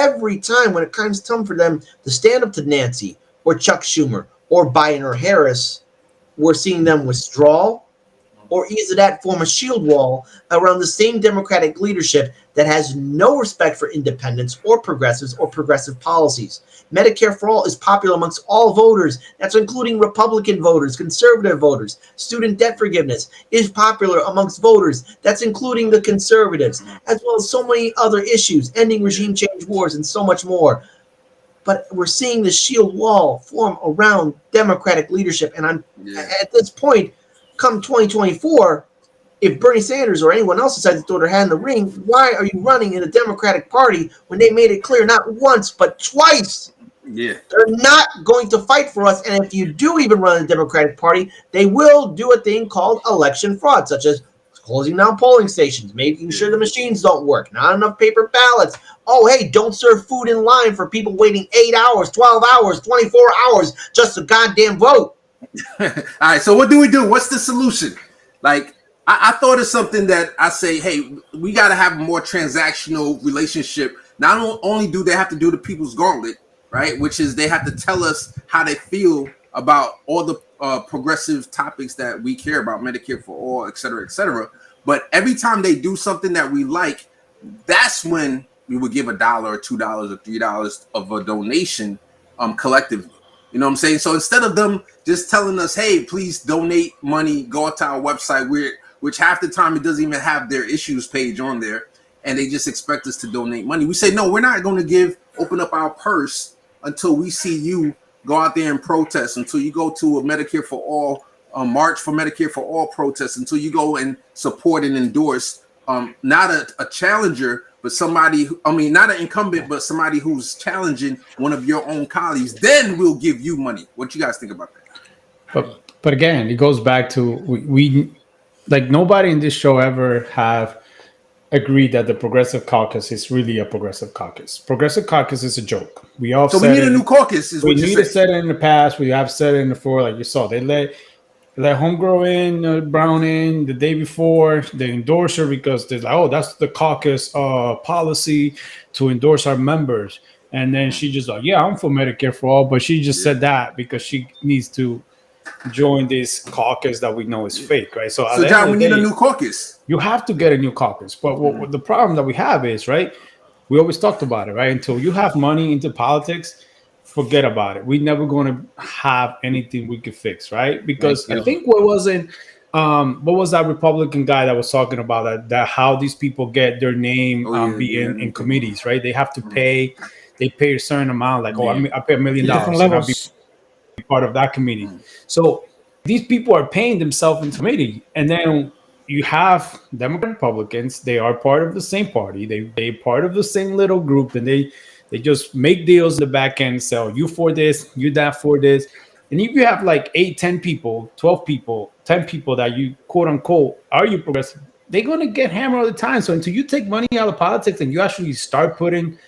every time when it comes time for them to stand up to Nancy or Chuck Schumer or Biden or Harris, we're seeing them withdraw or either that form a shield wall around the same Democratic leadership that has no respect for independents or progressives or progressive policies. Medicare for All is popular amongst all voters. That's including Republican voters, conservative voters. Student debt forgiveness is popular amongst voters. That's including the conservatives, as well as so many other issues, ending regime change wars, and so much more. But we're seeing the shield wall form around Democratic leadership. And at this point, come 2024, if Bernie Sanders or anyone else decides to throw their hat in the ring, why are you running in the Democratic Party when they made it clear not once but twice? Yeah, they're not going to fight for us. And if you do even run the Democratic Party, they will do a thing called election fraud, such as closing down polling stations, making sure the machines don't work, not enough paper ballots. Oh, hey, don't serve food in line for people waiting 8 hours, 12 hours, 24 hours just to goddamn vote. All right, so what do we do? What's the solution? Like, I thought of something that I say, hey, we got to have a more transactional relationship. Not only do they have to do the People's Gauntlet, right, which is they have to tell us how they feel about all the progressive topics that we care about, Medicare for all, et cetera, but every time they do something that we like, that's when we would give $1 or $2 or $3 of a donation collectively. You know what I'm saying? So instead of them just telling us, hey, please donate money, go out to our website, which half the time it doesn't even have their issues page on there, and they just expect us to donate money. We say, no, we're not going to open up our purse until we see you go out there and protest, until you go to a Medicare for All, March for Medicare for All protest, until you go and support and endorse not a challenger, but somebody, not an incumbent, but somebody who's challenging one of your own colleagues. Then we'll give you money. What you guys think about that? But again, it goes back to we like nobody in this show ever have agreed that the Progressive Caucus is really a Progressive Caucus. Progressive Caucus is a joke. We all so we need a new caucus. Is we what you need to set it in the past. We have said it before, like you saw. They let Homegirl in, Brown in the day before. They endorse her because they're like, oh, that's the caucus policy to endorse our members. And then she just like, yeah, I'm for Medicare for all, but she just said that because she needs to join this caucus that we know is fake, right? So John, we need a new caucus. You have to get a new caucus. But what the problem that we have is, right, we always talked about it, right? Until you have money into politics, forget about it. We're never going to have anything we could fix, right? Because I think what was that Republican guy that was talking about that how these people get their name being in committees, right? They have to pay, they pay a certain amount, like, I pay $1 million and I'll be part of that committee. So these people are paying themselves in committee, and then you have Democrat Republicans. They are part of the same party. They part of the same little group, and they just make deals in the back end. So you for this, you that for this. And if you have like 8, 10 people, 12 people, 10 people that you quote unquote are you progressive, they're gonna get hammered all the time. So until you take money out of politics and you actually start putting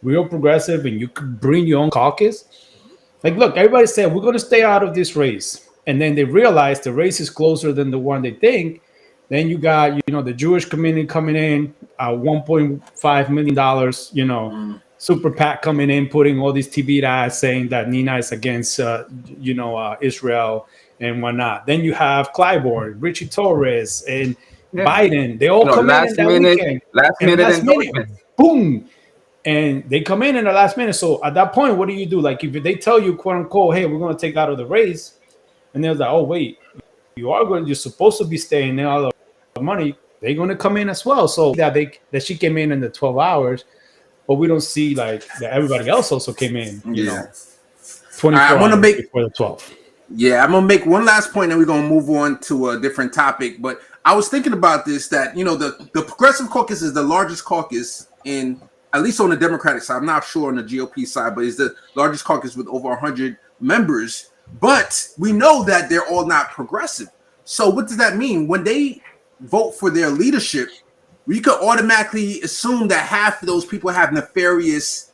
real progressive and you could bring your own caucus. Like, look, everybody said we're going to stay out of this race. And then they realize the race is closer than the one they think. Then you got, the Jewish community coming in, $1.5 million, Super PAC coming in, putting all these TV ads saying that Nina is against, Israel and whatnot. Then you have Clyburn, Richie Torres, and Biden. They all come in that weekend. Last minute. Boom. And they come in the last minute. So at that point, what do you do? Like if they tell you, quote unquote, hey, we're going to take out of the race. And they're like, oh, wait, you're supposed to be staying there, all the money. They're going to come in as well. So that she came in the 12 hours, but we don't see like that everybody else also came in, 24 hours before the 12. Yeah, I'm going to make one last point and we're going to move on to a different topic. But I was thinking about this, that, the Progressive Caucus is the largest caucus in, at least on the Democratic side. I'm not sure on the GOP side, but it's the largest caucus with over 100 members. But we know that they're all not progressive. So what does that mean? When they vote for their leadership, we could automatically assume that half of those people have nefarious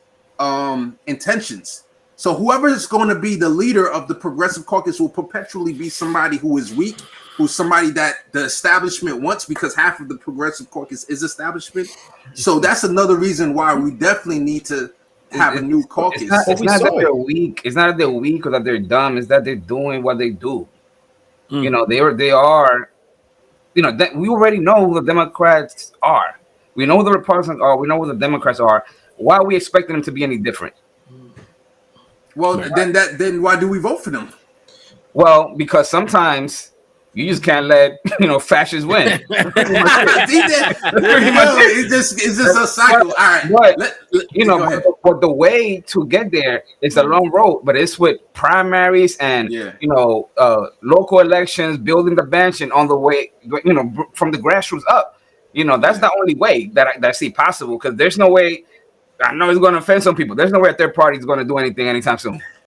intentions. So whoever is going to be the leader of the Progressive Caucus will perpetually be somebody who is weak, who's somebody that the establishment wants, because half of the Progressive Caucus is establishment. So that's another reason why we definitely need to have a new caucus. It's not that they're weak. It's not that they're weak or that they're dumb. It's that they're doing what they do. You know, they are. You know that we already know who the Democrats are. We know who the Republicans are. We know who the Democrats are. Why are we expecting them to be any different? Well, then why do we vote for them? Well, because sometimes you just can't let fascists win. It's just a cycle. All right, but the way to get there is a long road. But it's with primaries and local elections, building the bench, and on the way, from the grassroots up. That's the only way that I see possible. Because there's no way. I know it's going to offend some people. There's no way a third party is going to do anything anytime soon.